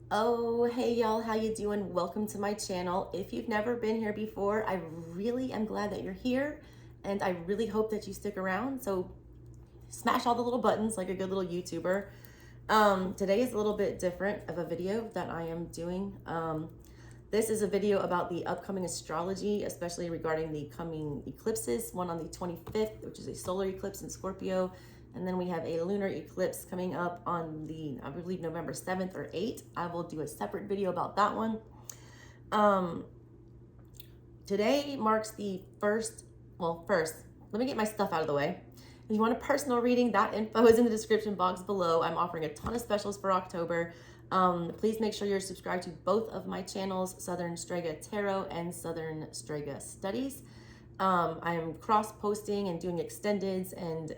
Oh, hey y'all, how you doing? Welcome to my channel. If you've never been here before, I really am glad that you're here, and I really hope that you stick around. So smash all the little buttons like a good little YouTuber. Today is a little bit different of a video that I am doing. This is a video about the upcoming astrology, especially regarding the coming eclipses, one on the 25th, which is a solar eclipse in Scorpio. And then we have a lunar eclipse coming up on the, I believe, November 7th or 8th. I will do a separate video about that one. Today marks the first, let me get my stuff out of the way. If you want a personal reading, that info is in the description box below. I'm offering a ton of specials for October. Please make sure you're subscribed to both of my channels, SouthernStrega Tarot and SouthernStrega Studies. I am cross-posting and doing extendeds and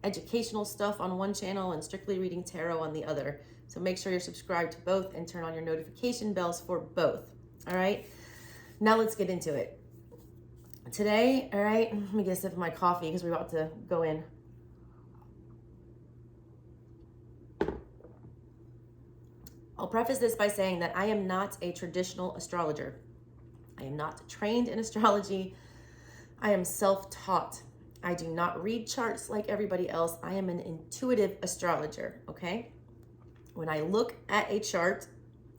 educational stuff on one channel and strictly reading tarot on the other. So make sure you're subscribed to both and turn on your notification bells for both. All right, now let's get into it. Today, all right, let me get a sip of my coffee because we're about to go in. I'll preface this by saying that I am not a traditional astrologer. I am not trained in astrology. I am self-taught. I do not read charts like everybody else. I am an intuitive astrologer, okay? When I look at a chart,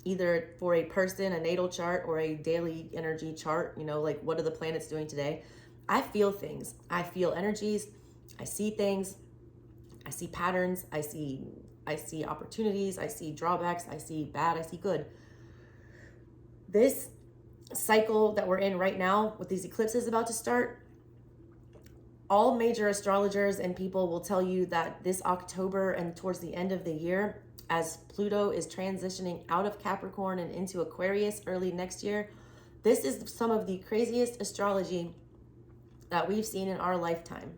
either for a person, a natal chart, or a daily energy chart, you know, like what are the planets doing today? I feel things. I feel energies. I see things. I see patterns. I see opportunities. I see drawbacks. I see bad. I see good. This cycle that we're in right now with these eclipses about to start, all major astrologers and people will tell you that this October and towards the end of the year, as Pluto is transitioning out of Capricorn and into Aquarius early next year, this is some of the craziest astrology that we've seen in our lifetime.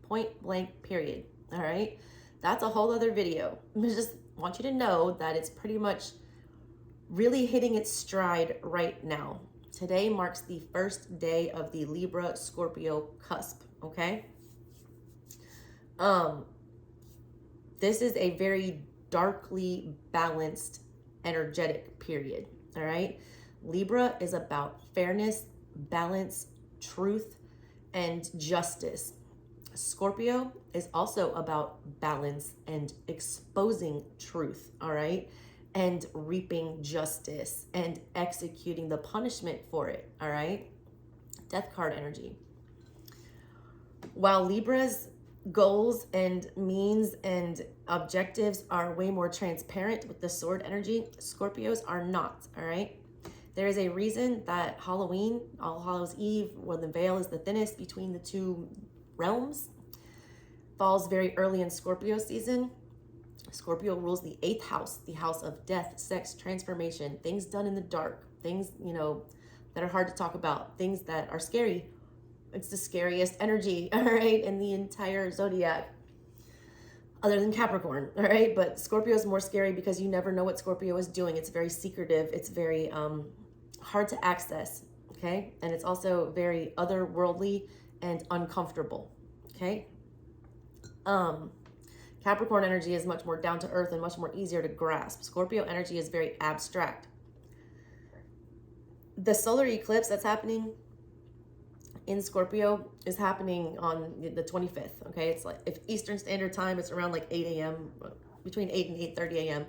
Point blank, period. All right? That's a whole other video. I just want you to know that it's pretty much really hitting its stride right now. Today marks the first day of the Libra Scorpio cusp, okay? This is a very darkly balanced energetic period, all right? Libra is about fairness, balance, truth, and justice. Scorpio is also about balance and exposing truth, all right? And reaping justice and executing the punishment for it, all right? Death card energy. While Libra's goals and means and objectives are way more transparent with the sword energy, Scorpios are not, all right? There is a reason that Halloween, All Hallows Eve, where the veil is the thinnest between the two realms, falls very early in Scorpio season. Scorpio rules the 8th house, the house of death, sex, transformation, things done in the dark, things, you know, that are hard to talk about, things that are scary. It's the scariest energy, all right, in the entire zodiac, other than Capricorn, all right? But Scorpio is more scary because you never know what Scorpio is doing. It's very secretive. It's very hard to access, okay? And it's also very otherworldly and uncomfortable, okay? Capricorn energy is much more down to earth and much more easier to grasp. Scorpio energy is very abstract. The solar eclipse that's happening in Scorpio is happening on the 25th, okay? It's like, if Eastern Standard Time, it's around like 8 a.m., between 8 and 8:30 a.m.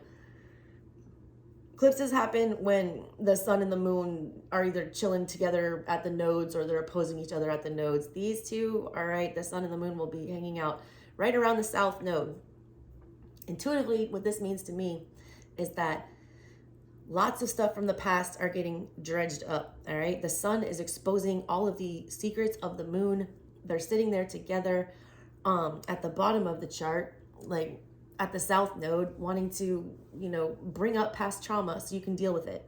Eclipses happen when the sun and the moon are either chilling together at the nodes or they're opposing each other at the nodes. These two, all right, the sun and the moon will be hanging out right around the south node. Intuitively, what this means to me is that lots of stuff from the past are getting dredged up, all right? The sun is exposing all of the secrets of the moon. They're sitting there together at the bottom of the chart, like at the south node, wanting to, you know, bring up past trauma so you can deal with it.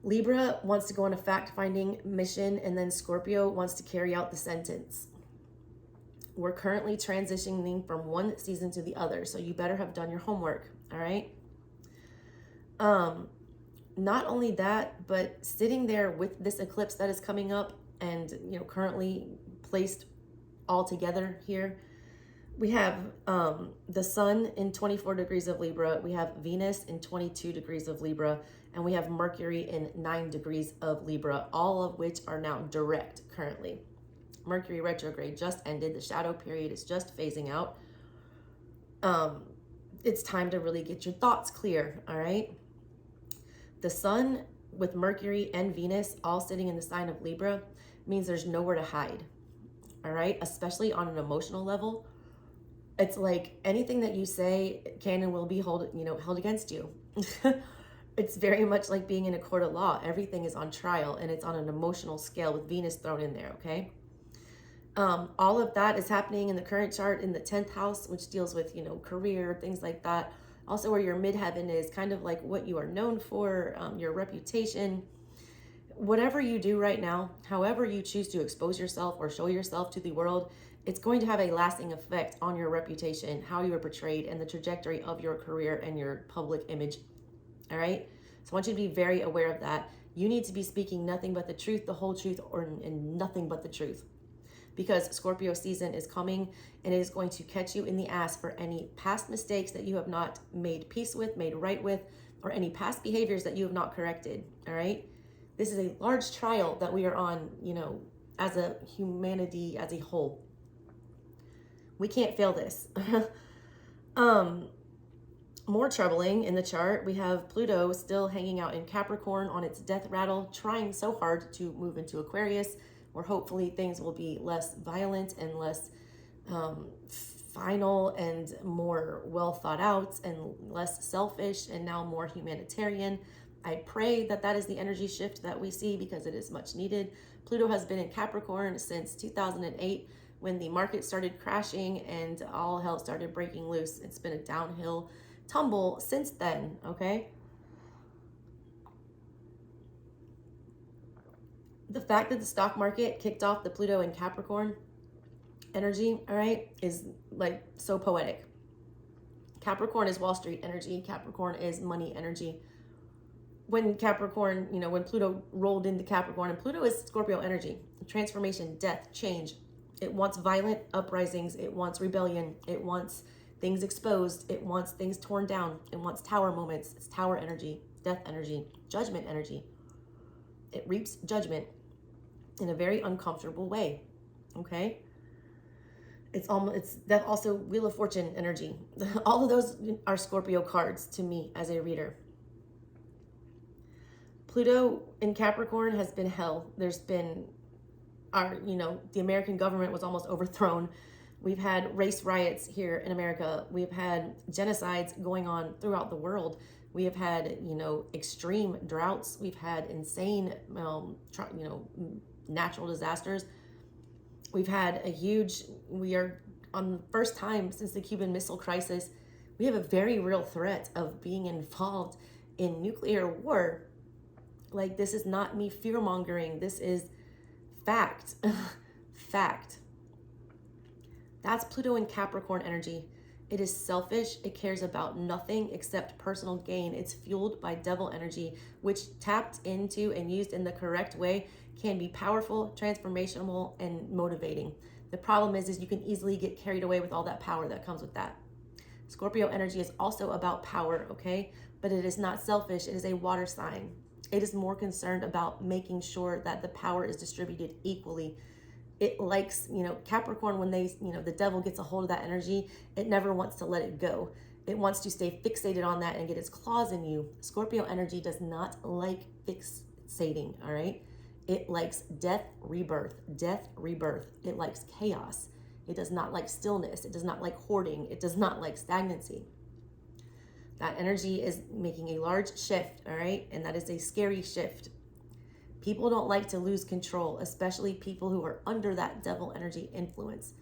Libra wants to go on a fact-finding mission, and then Scorpio wants to carry out the sentence. We're currently transitioning from one season to the other, so you better have done your homework, all right? Not only that, but sitting there with this eclipse that is coming up and, you know, currently placed all together here, We have the sun in 24 degrees of Libra. We have Venus in 22 degrees of Libra. And we have Mercury in 9 degrees of Libra, all of which are now direct currently. Mercury retrograde just ended. The shadow period is just phasing out. It's time to really get your thoughts clear, all right? The sun with Mercury and Venus all sitting in the sign of Libra means there's nowhere to hide, all right? Especially on an emotional level. It's like anything that you say can and will be held against you. It's very much like being in a court of law. Everything is on trial, and it's on an emotional scale with Venus thrown in there, okay? All of that is happening in the current chart in the 10th house, which deals with, career, things like that. Also where your midheaven is, kind of like what you are known for, your reputation. Whatever you do right now, however you choose to expose yourself or show yourself to the world, it's going to have a lasting effect on your reputation, how you are portrayed, and the trajectory of your career and your public image. All right? So I want you to be very aware of that. You need to be speaking nothing but the truth, the whole truth, and nothing but the truth. Because Scorpio season is coming, and it is going to catch you in the ass for any past mistakes that you have not made peace with, made right with, or any past behaviors that you have not corrected. All right? This is a large trial that we are on, as a humanity as a whole. We can't fail this. More troubling in the chart, we have Pluto still hanging out in Capricorn on its death rattle, trying so hard to move into Aquarius, where hopefully things will be less violent and less final and more well thought out and less selfish and now more humanitarian. I pray that that is the energy shift that we see, because it is much needed. Pluto has been in Capricorn since 2008, when the market started crashing and all hell started breaking loose. It's been a downhill tumble since then, okay? The fact that the stock market kicked off the Pluto and Capricorn energy, all right, is like so poetic. Capricorn is Wall Street energy. Capricorn is money energy. When Capricorn, when Pluto rolled into Capricorn, and Pluto is Scorpio energy, transformation, death, change. It wants violent uprisings. It wants rebellion. It wants things exposed. It wants things torn down. It wants tower moments. It's tower energy, death energy, judgment energy. It reaps judgment in a very uncomfortable way, okay? It's that also Wheel of Fortune energy. All of those are Scorpio cards to me as a reader. Pluto in Capricorn has been hell. There's been the American government was almost overthrown. We've had race riots here in America. We've had genocides going on throughout the world. We have had, extreme droughts. We've had insane, natural disasters. We've had we are on the first time since the Cuban Missile Crisis, we have a very real threat of being involved in nuclear war. Like, this is not me fear-mongering. This is fact. Fact. That's Pluto in Capricorn energy. It is selfish. It cares about nothing except personal gain. It's fueled by devil energy, which tapped into and used in the correct way can be powerful, transformational, and motivating. The problem is you can easily get carried away with all that power that comes with that. Scorpio energy is also about power, okay? But it is not selfish. It is a water sign. It is more concerned about making sure that the power is distributed equally. It likes, Capricorn, when the devil gets a hold of that energy, it never wants to let it go. It wants to stay fixated on that and get its claws in you. Scorpio energy does not like fixating, all right? It likes death, rebirth, death, rebirth. It likes chaos. It does not like stillness. It does not like hoarding. It does not like stagnancy. That energy is making a large shift, all right? And that is a scary shift. People don't like to lose control, especially people who are under that devil energy influence.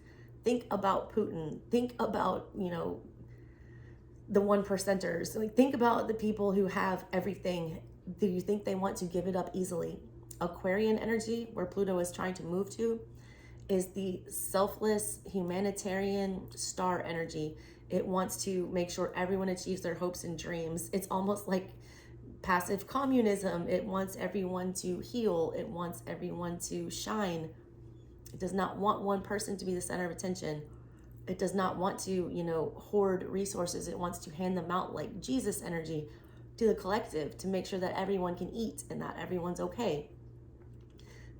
Think about Putin. Think about, the 1%ers. Like, think about the people who have everything. Do you think they want to give it up easily? Aquarian energy, where Pluto is trying to move to, is the selfless humanitarian star energy. It wants to make sure everyone achieves their hopes and dreams. It's almost like passive communism. It wants everyone to heal. It wants everyone to shine. It does not want one person to be the center of attention. It does not want to, hoard resources. It wants to hand them out like Jesus energy to the collective to make sure that everyone can eat and that everyone's okay.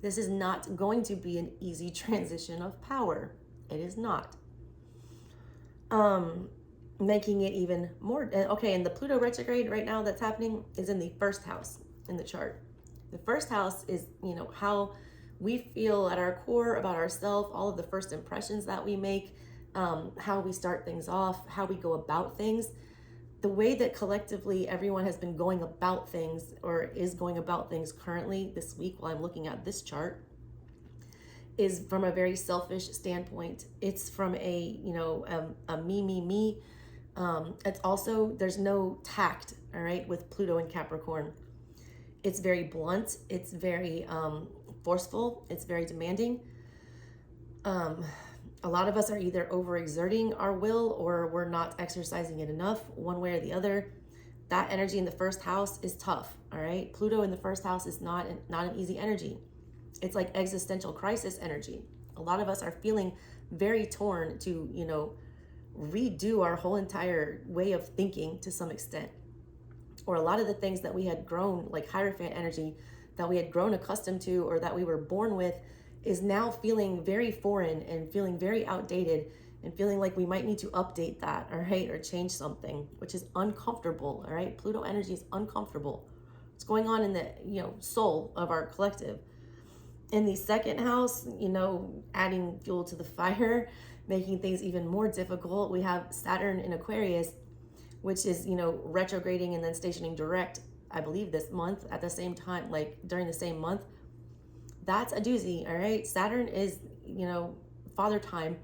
This is not going to be an easy transition of power. It is not. Making it even more, okay, and the Pluto retrograde right now that's happening is in the first house in the chart. The first house is, how we feel at our core about ourselves, all of the first impressions that we make, how we start things off, how we go about things. The way that collectively everyone has been going about things or is going about things currently this week while I'm looking at this chart is from a very selfish standpoint. It's from a me. It's also, there's no tact, all right, with Pluto and Capricorn. It's very blunt. It's very forceful. It's very demanding. A lot of us are either overexerting our will or we're not exercising it enough, one way or the other. That energy in the first house is tough, all right? Pluto in the first house is not an easy energy. It's like existential crisis energy. A lot of us are feeling very torn to, redo our whole entire way of thinking to some extent. Or a lot of the things that we had grown, like Hierophant energy, that we had grown accustomed to or that we were born with is now feeling very foreign and feeling very outdated and feeling like we might need to update that, all right, or change something, which is uncomfortable, all right? Pluto energy is uncomfortable. It's going on in the, soul of our collective. In the second house, adding fuel to the fire, making things even more difficult, we have Saturn in Aquarius, which is, retrograding and then stationing direct, I believe this month at the same time, like during the same month. That's a doozy, all right? Saturn is, father time.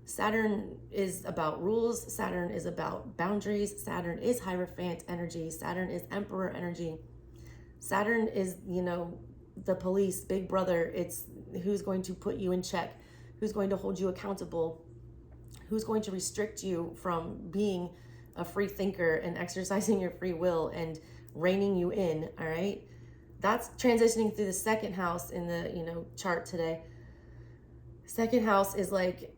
Saturn is about rules. Saturn is about boundaries. Saturn is Hierophant energy. Saturn is Emperor energy. Saturn is, the police, big brother. It's who's going to put you in check, who's going to hold you accountable, who's going to restrict you from being a free thinker and exercising your free will and reining you in, all right? That's transitioning through the second house in the, chart today. Second house is like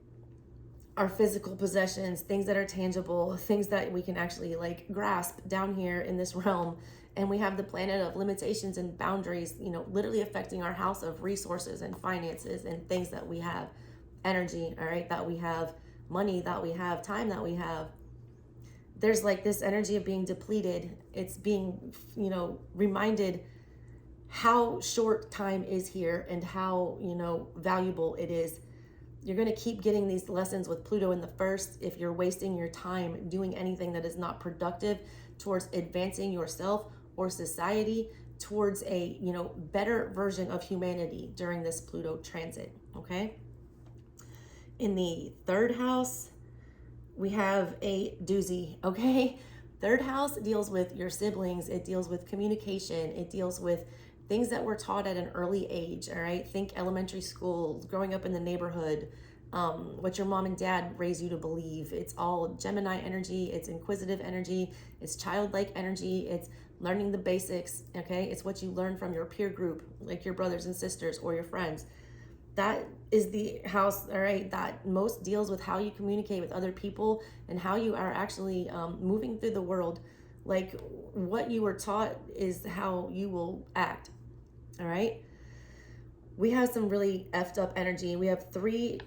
our physical possessions, things that are tangible, things that we can actually like grasp down here in this realm. And we have the planet of limitations and boundaries, literally affecting our house of resources and finances and things that we have, energy, all right, that we have, money that we have, time that we have. There's like this energy of being depleted. It's being, reminded how short time is here and how, valuable it is. You're going to keep getting these lessons with Pluto in the first if you're wasting your time doing anything that is not productive towards advancing yourself or society towards a, better version of humanity during this Pluto transit, okay? In the third house, we have a doozy, okay? Third house deals with your siblings. It deals with communication. It deals with things that we're taught at an early age, all right? Think elementary school, growing up in the neighborhood, what your mom and dad raised you to believe. It's all Gemini energy. It's inquisitive energy. It's childlike energy. It's learning the basics, okay? It's what you learn from your peer group, like your brothers and sisters or your friends. That is the house, all right, that most deals with how you communicate with other people and how you are actually moving through the world. Like what you were taught is how you will act, all right? We have some really effed up energy. We have three,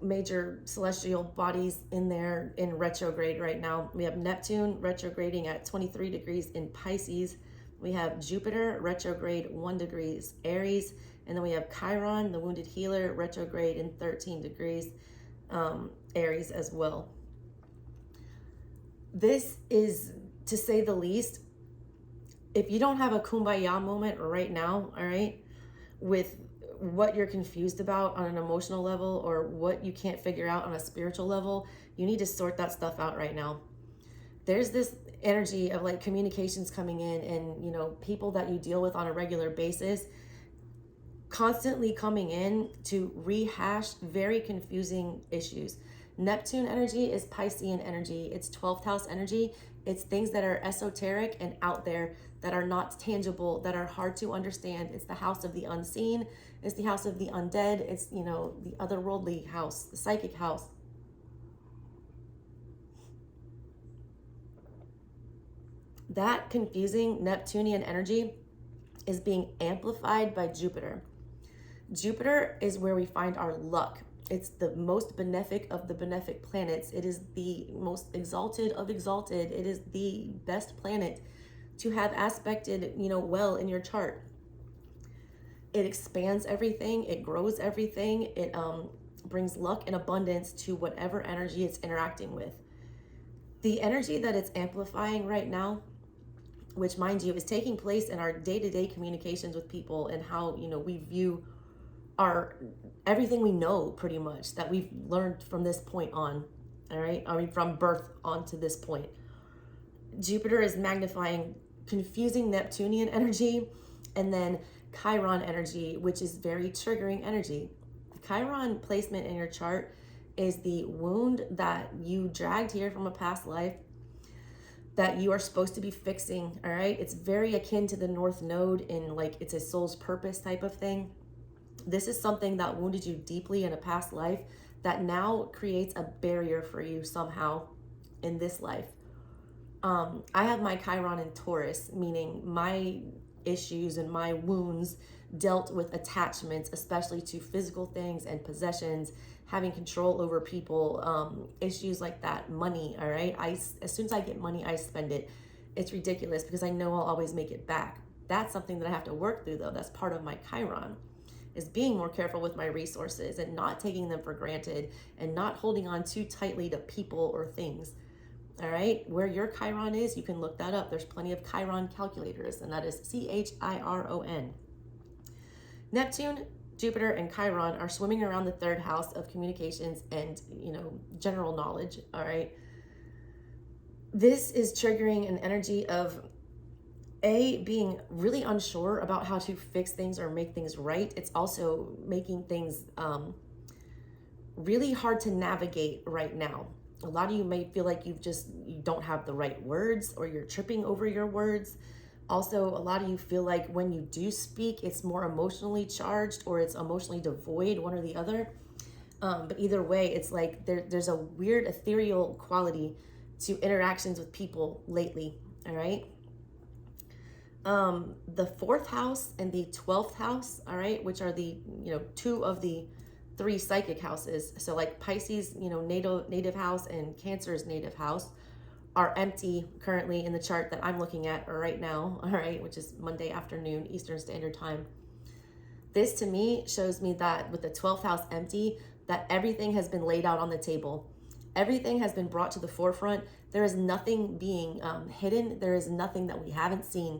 major celestial bodies in there in retrograde right now. We have Neptune retrograding at 23 degrees in Pisces. We have Jupiter retrograde 1 degrees Aries. And then we have Chiron, the wounded healer, retrograde in 13 degrees Aries as well. This is, to say the least, if you don't have a kumbaya moment right now, all right, with what you're confused about on an emotional level or what you can't figure out on a spiritual level, you need to sort that stuff out right now. There's this energy of like communications coming in and, people that you deal with on a regular basis constantly coming in to rehash very confusing issues. Neptune energy is Piscean energy. It's 12th house energy. It's things that are esoteric and out there that are not tangible, that are hard to understand. It's the house of the unseen. It's the house of the undead. It's, the otherworldly house, the psychic house. That confusing Neptunian energy is being amplified by Jupiter. Jupiter is where we find our luck. It's the most benefic of the benefic planets. It is the most exalted of exalted. It is the best planet to have aspected, well in your chart. It expands everything. It grows everything. It brings luck and abundance to whatever energy it's interacting with. The energy that it's amplifying right now, which, mind you, is taking place in our day-to-day communications with people and how, we view everything we know, pretty much, that we've learned from this point on, all right? I mean, from birth on to this point. Jupiter is magnifying confusing Neptunian energy and then Chiron energy, which is very triggering energy. The Chiron placement in your chart is the wound that you dragged here from a past life that you are supposed to be fixing, all right? It's very akin to the North Node in it's a soul's purpose type of thing. This is something that wounded you deeply in a past life that now creates a barrier for you somehow in this life. I have my Chiron in Taurus, meaning my issues and my wounds dealt with attachments, especially to physical things and possessions, having control over people, issues like that, money, all right? As soon as I get money, I spend it. It's ridiculous because I know I'll always make it back. That's something that I have to work through, though. That's part of my Chiron, is being more careful with my resources and not taking them for granted and not holding on too tightly to people or things. All right, where your Chiron is, you can look that up. There's plenty of Chiron calculators, and that is Chiron. Neptune, Jupiter, and Chiron are swimming around the third house of communications and, general knowledge, all right? This is triggering an energy of being really unsure about how to fix things or make things right. It's also making things really hard to navigate right now. A lot of you may feel like you don't have the right words, or you're tripping over your words. Also, a lot of you feel like when you do speak, it's more emotionally charged or it's emotionally devoid, one or the other. But either way, it's like there's a weird ethereal quality to interactions with people lately, all right? The 4th house and the 12th house, all right, which are the, 2 of the 3 psychic houses. So like Pisces, native house, and Cancer's native house are empty currently in the chart that I'm looking at right now, all right, which is Monday afternoon, Eastern Standard Time. This to me shows me that with the 12th house empty, that everything has been laid out on the table. Everything has been brought to the forefront. There is nothing being hidden. There is nothing that we haven't seen.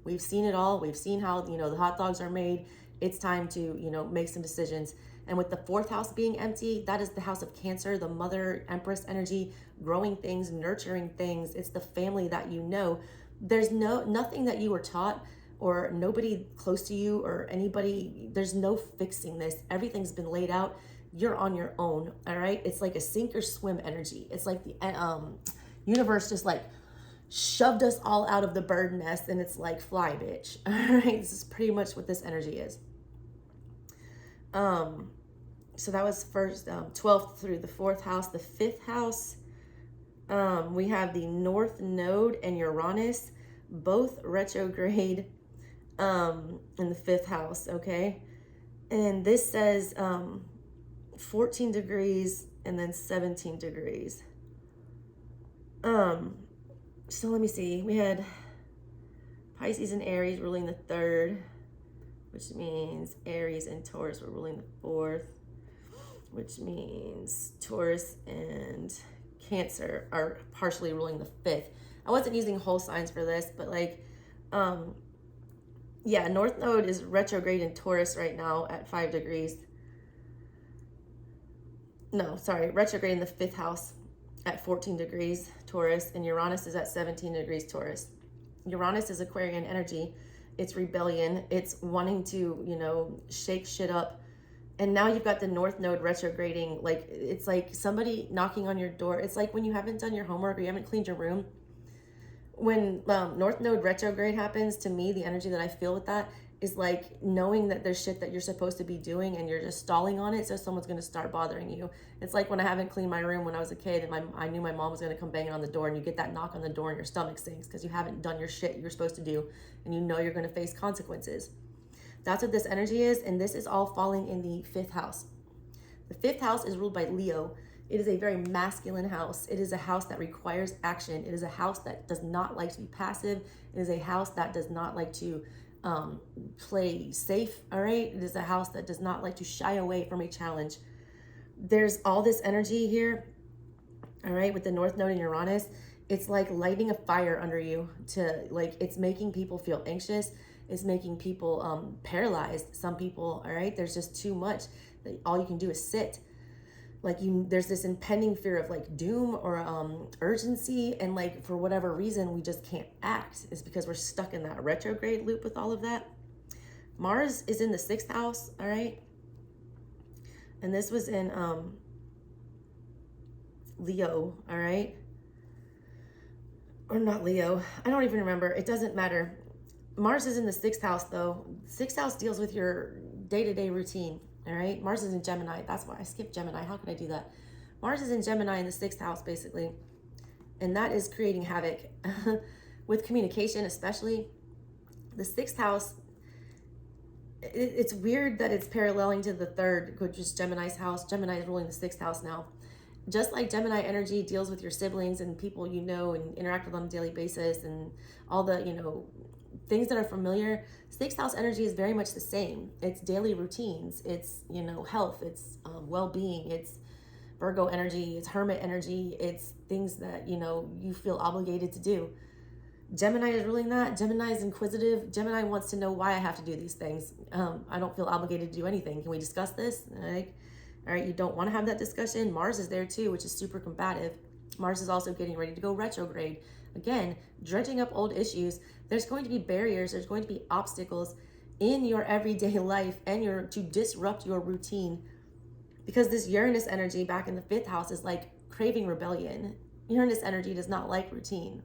We've seen it all. We've seen how, the hot dogs are made. It's time to, make some decisions. And with the 4th house being empty, that is the house of Cancer, the mother Empress energy, growing things, nurturing things. It's the family that you know. There's nothing that you were taught, or nobody close to you or anybody. There's no fixing this. Everything's been laid out. You're on your own, all right? It's like a sink or swim energy. It's like the universe just shoved us all out of the bird nest, and it's like, fly, bitch. All right, this is pretty much what this energy is. So that was first 12th through the 4th house. The 5th house, we have the North Node and Uranus, both retrograde in the 5th house, okay? And this says 14 degrees and then 17 degrees. So let me see. We had Pisces and Aries ruling the 3rd, which means Aries and Taurus were ruling the 4th, which means Taurus and Cancer are partially ruling the 5th. I wasn't using whole signs for this, but North Node is retrograde in Taurus right now at 5 degrees. No, sorry, retrograde in the 5th house at 14 degrees Taurus, and Uranus is at 17 degrees Taurus. Uranus is Aquarian energy. It's rebellion. It's wanting to, shake shit up. And now you've got the North Node retrograding. It's like somebody knocking on your door. It's like when you haven't done your homework or you haven't cleaned your room. When North Node retrograde happens, to me, the energy that I feel with that is like knowing that there's shit that you're supposed to be doing and you're just stalling on it, so someone's going to start bothering you. It's like when I haven't cleaned my room when I was a kid, and I knew my mom was going to come banging on the door, and you get that knock on the door and your stomach sinks because you haven't done your shit you're supposed to do, and you know you're going to face consequences. That's what this energy is, and this is all falling in the 5th house. The 5th house is ruled by Leo. It is a very masculine house. It is a house that requires action. It is a house that does not like to be passive. It is a house that does not like to play safe, all right? It is a house that does not like to shy away from a challenge. There's all this energy here, all right, with the North Node in Uranus. It's like lighting a fire under you to, like, it's making people feel anxious. It's making people paralyzed. Some people, all right, there's just too much. All you can do is sit. Like there's this impending fear of like doom or urgency, and like for whatever reason we just can't act. It's because we're stuck in that retrograde loop with all of that. Mars is in the 6th house, all right, and this was in Leo, all right, or not Leo, I don't even remember, it doesn't matter. Mars is in the 6th house though. 6th house deals with your day-to-day routine. All right, Mars is in Gemini. That's why I skipped Gemini. How could I do that? Mars is in Gemini in the 6th house, basically. And that is creating havoc with communication, especially. The 6th house, it's weird that it's paralleling to the 3rd, which is Gemini's house. Gemini is ruling the 6th house now. Just like Gemini energy deals with your siblings and people you know and interact with on a daily basis and all the, you know, things that are familiar, 6th house energy is very much the same. It's daily routines, it's, you know, health, it's well-being, it's Virgo energy, it's Hermit energy, it's things that, you know, you feel obligated to do. Gemini is ruling that. Gemini is inquisitive. Gemini wants to know why I have to do these things. I don't feel obligated to do anything. Can we discuss this? All right, you don't want to have that discussion. Mars is there too, which is super combative. Mars is also getting ready to go retrograde. Again, dredging up old issues. There's going to be barriers. There's going to be obstacles in your everyday life and to disrupt your routine, because this Uranus energy back in the 5th house is like craving rebellion. Uranus energy does not like routine.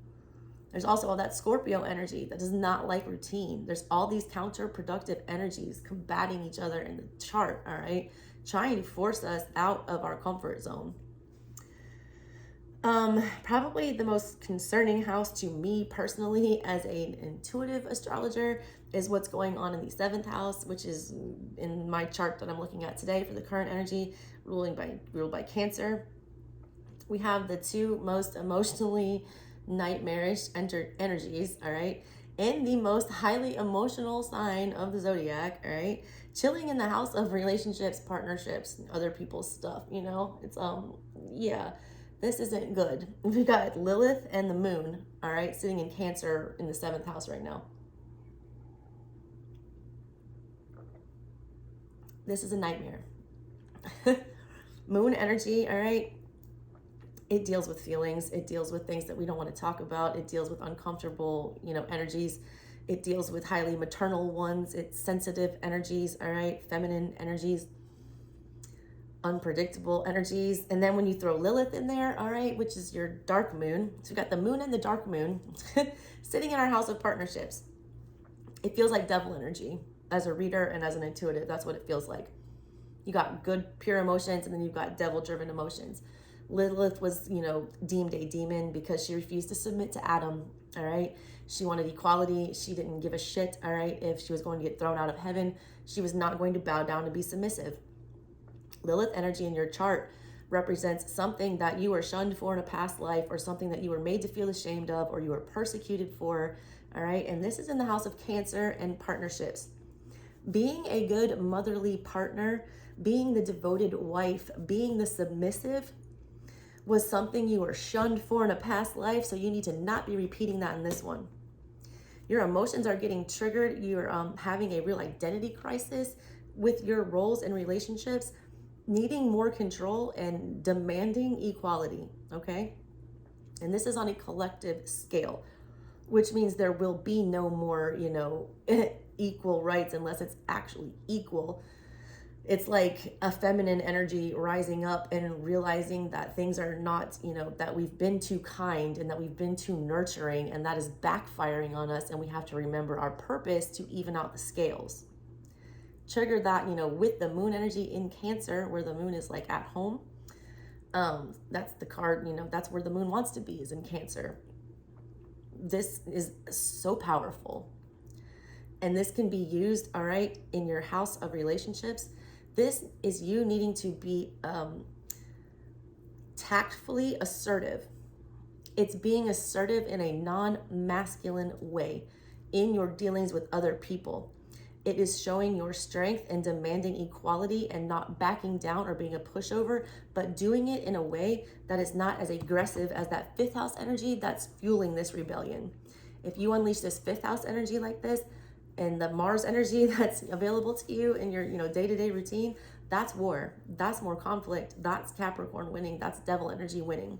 There's also all that Scorpio energy that does not like routine. There's all these counterproductive energies combating each other in the chart, all right? Trying to force us out of our comfort zone. Probably the most concerning house to me personally as an intuitive astrologer is what's going on in the 7th house, which is in my chart that I'm looking at today for the current energy, ruled by Cancer. We have the two most emotionally nightmarish energies, all right, in the most highly emotional sign of the zodiac, all right, chilling in the house of relationships, partnerships, other people's stuff, you know. It's yeah, this isn't good. We've got Lilith and the moon, all right, sitting in Cancer in the 7th house right now. This is a nightmare. Moon energy, all right, it deals with feelings. It deals with things that we don't want to talk about. It deals with uncomfortable, you know, energies. It deals with highly maternal ones. It's sensitive energies, all right, feminine energies, unpredictable energies. And then when you throw Lilith in there, all right, which is your dark moon. So we've got the moon and the dark moon sitting in our house of partnerships. It feels like devil energy. As a reader and as an intuitive, that's what it feels like. You got good, pure emotions, and then you've got devil-driven emotions. Lilith was, you know, deemed a demon because she refused to submit to Adam, all right? She wanted equality. She didn't give a shit, all right, if she was going to get thrown out of heaven. She was not going to bow down and be submissive. Lilith energy in your chart represents something that you were shunned for in a past life, or something that you were made to feel ashamed of, or you were persecuted for, all right? And this is in the house of Cancer and partnerships. Being a good motherly partner, being the devoted wife, being the submissive was something you were shunned for in a past life, so you need to not be repeating that in this one. Your emotions are getting triggered. You're having a real identity crisis with your roles in relationships, needing more control and demanding equality, okay? And this is on a collective scale, which means there will be no more, you know, equal rights unless it's actually equal. It's like a feminine energy rising up and realizing that things are not, you know, that we've been too kind and that we've been too nurturing, and that is backfiring on us, and we have to remember our purpose to even out the scales. Trigger that, you know, with the moon energy in Cancer, where the moon is like at home. That's the card, you know, that's where the moon wants to be, is in Cancer. This is so powerful. And this can be used, all right, in your house of relationships. This is you needing to be tactfully assertive. It's being assertive in a non-masculine way in your dealings with other people. It is showing your strength and demanding equality and not backing down or being a pushover, but doing it in a way that is not as aggressive as that fifth house energy that's fueling this rebellion. If you unleash this fifth house energy like this, and the Mars energy that's available to you in your, you know, day-to-day routine, that's war. That's more conflict. That's Capricorn winning. That's devil energy winning.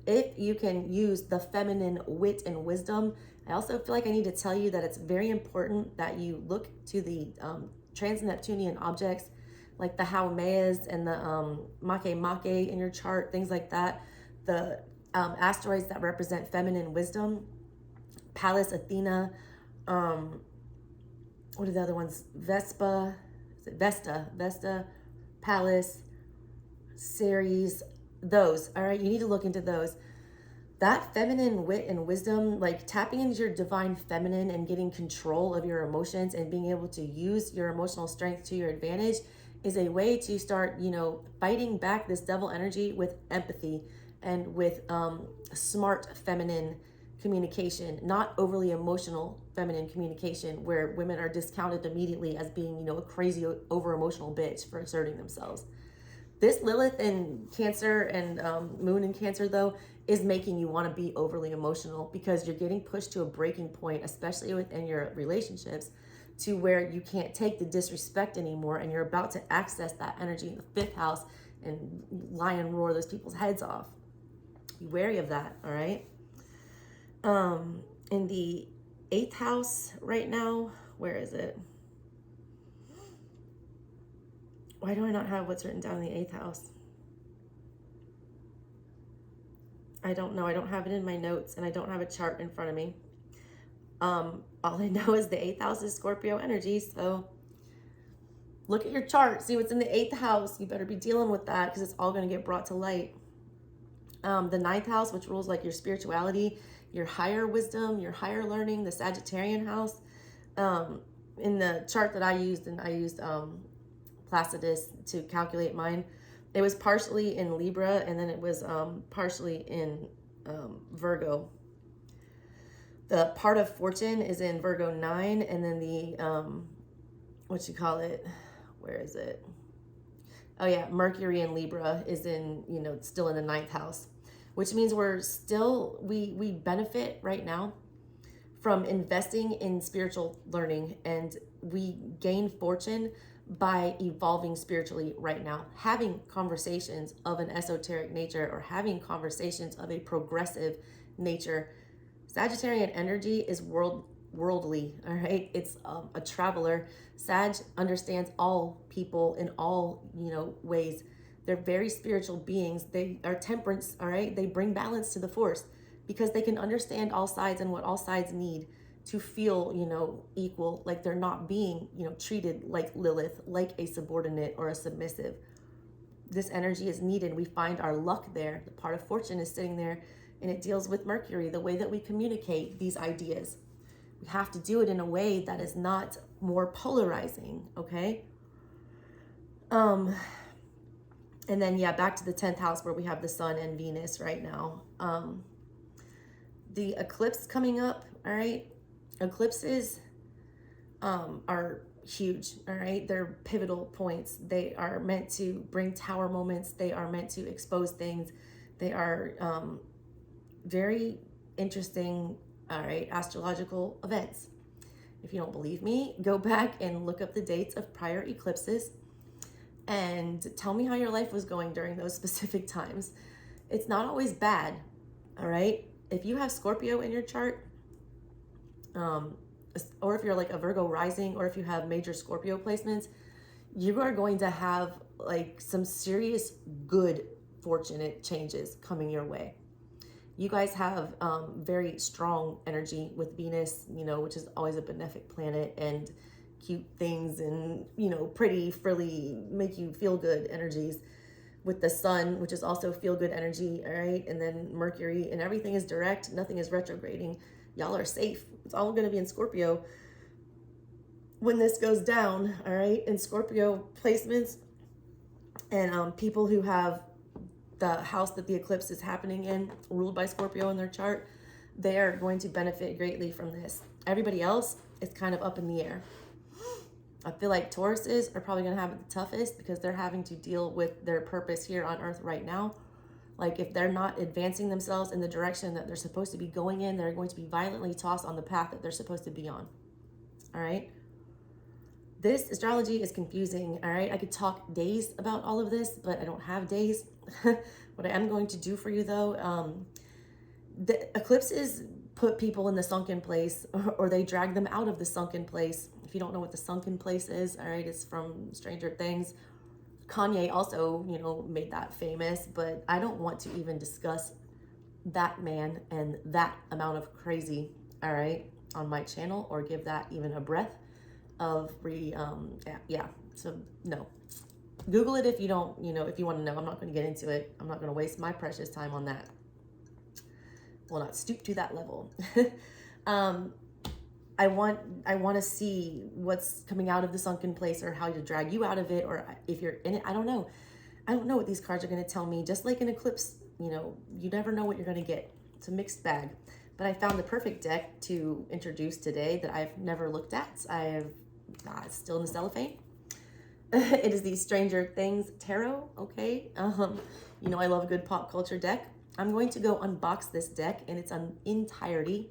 If you can use the feminine wit and wisdom, I also feel like I need to tell you that it's very important that you look to the trans-Neptunian objects, like the Haumeas and the Make in your chart, things like that. The asteroids that represent feminine wisdom, Pallas, Athena, what are the other ones? Vesta, Pallas, Ceres, those, all right? You need to look into those. That feminine wit and wisdom, like tapping into your divine feminine and getting control of your emotions and being able to use your emotional strength to your advantage, is a way to start, you know, fighting back this devil energy with empathy and with smart feminine communication, not overly emotional feminine communication, where women are discounted immediately as being, you know, a crazy over emotional bitch for asserting themselves. This Lilith in Cancer and moon in Cancer, though, is making you want to be overly emotional, because you're getting pushed to a breaking point, especially within your relationships, to where you can't take the disrespect anymore, and you're about to access that energy in the fifth house and lie and roar those people's heads off. Be wary of that, all right? In the 8th house right now, where is it? Why do I not have what's written down in the 8th house? I don't know. I don't have it in my notes, and I don't have a chart in front of me. All I know is the 8th house is Scorpio energy, so look at your chart, see what's in the 8th house. You better be dealing with that, because it's all going to get brought to light. The 9th house, which rules like your spirituality, your higher wisdom, your higher learning, the Sagittarian house. In the chart that I used, and I used Placidus to calculate mine, it was partially in Libra, and then it was partially in Virgo. The part of fortune is in Virgo 9, and then the, what you call it, where is it? Oh yeah, Mercury in Libra is in, you know, still in the 9th house, which means we're still, we benefit right now from investing in spiritual learning, and we gain fortune by evolving spiritually right now, having conversations of an esoteric nature or having conversations of a progressive nature. Sagittarian energy is worldly, all right? It's a traveler. Sag understands all people in all, you know, ways. They're very spiritual beings. They are temperance, all right? They bring balance to the force because they can understand all sides and what all sides need to feel, you know, equal, like they're not being, you know, treated like Lilith, like a subordinate or a submissive. This energy is needed. We find our luck there. The part of fortune is sitting there, and it deals with Mercury, the way that we communicate these ideas. We have to do it in a way that is not more polarizing, okay? And then, yeah, back to the 10th house where we have the sun and Venus right now. The eclipse coming up, all right? Eclipses are huge, all right? They're pivotal points. They are meant to bring tower moments. They are meant to expose things. They are very interesting, all right, astrological events. If you don't believe me, go back and look up the dates of prior eclipses and tell me how your life was going during those specific times. It's not always bad, all right? If you have Scorpio in your chart, or if you're like a Virgo rising, or if you have major Scorpio placements, you are going to have like some serious good fortunate changes coming your way. You guys have very strong energy with Venus, you know, which is always a benefic planet, and cute things and, you know, pretty, frilly, make you feel good energies with the sun, which is also feel good energy, all right? And then Mercury, and everything is direct, nothing is retrograding. Y'all are safe. It's all going to be in Scorpio when this goes down, all right? And Scorpio placements and people who have the house that the eclipse is happening in, ruled by Scorpio in their chart, they are going to benefit greatly from this. Everybody else is kind of up in the air. I feel like Tauruses are probably going to have it the toughest because they're having to deal with their purpose here on Earth right now. Like if they're not advancing themselves in the direction that they're supposed to be going in, they're going to be violently tossed on the path that they're supposed to be on. All right? This astrology is confusing, all right? I could talk days about all of this, but I don't have days. What I am going to do for you though, the eclipses put people in the sunken place, or they drag them out of the sunken place. If you don't know what the sunken place is, all right, it's from Stranger Things. Kanye also, you know, made that famous, but I don't want to even discuss that man and that amount of crazy, all right, on my channel, or give that even a breath of yeah. So no. Google it if you don't, you know, if you want to know. I'm not going to get into it. I'm not going to waste my precious time on that. Will not stoop to that level. I want to see what's coming out of the sunken place, or how to drag you out of it, or if you're in it. I don't know. I don't know what these cards are going to tell me. Just like an eclipse, you know, you never know what you're going to get. It's a mixed bag. But I found the perfect deck to introduce today that I've never looked at. It's still in the cellophane. It is the Stranger Things Tarot, okay? You know, I love a good pop culture deck. I'm going to go unbox this deck in its entirety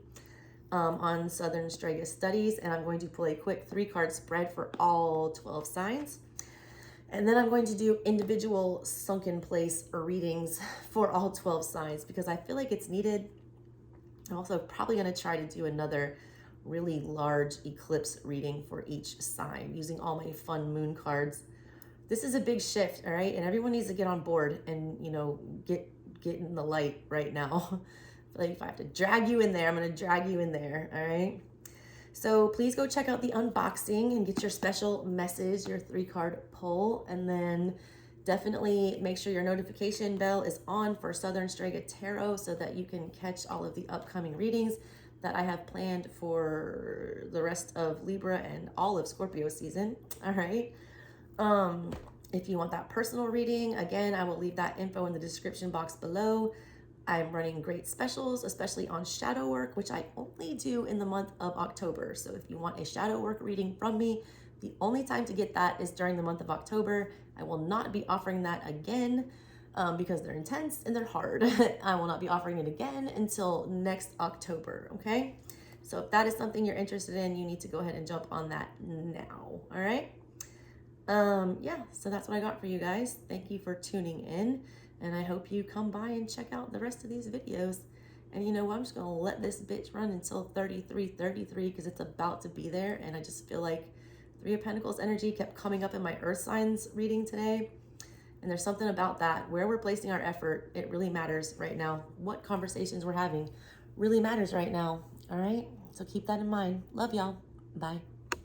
on ASouthernStrega Studies, and I'm going to pull a quick 3-card spread for all 12 signs. And then I'm going to do individual sunken place readings for all 12 signs because I feel like it's needed. I'm also probably going to try to do another really large eclipse reading for each sign using all my fun moon cards. This is a big shift, all right? And everyone needs to get on board and, you know, get in the light right now. Like if I have to drag you in there, I'm going to drag you in there, all right? So please go check out the unboxing and get your special message, your 3-card pull, and then definitely make sure your notification bell is on for ASouthernStrega Tarot so that you can catch all of the upcoming readings that I have planned for the rest of Libra and all of Scorpio season, all right? If you want that personal reading, again, I will leave that info in the description box below. I'm running great specials, especially on shadow work, which I only do in the month of October. So if you want a shadow work reading from me, the only time to get that is during the month of October. I will not be offering that again because they're intense and they're hard. I will not be offering it again until next October, okay? So if that is something you're interested in, you need to go ahead and jump on that now, all right? Yeah, so that's what I got for you guys. Thank you for tuning in, and I hope you come by and check out the rest of these videos. And you know what, I'm just gonna let this bitch run until 33 because it's about to be there, and I just feel like 3 of Pentacles energy kept coming up in my earth signs reading today. And there's something about that, where we're placing our effort, it really matters right now. What conversations we're having really matters right now, all right? So keep that in mind. Love y'all. Bye.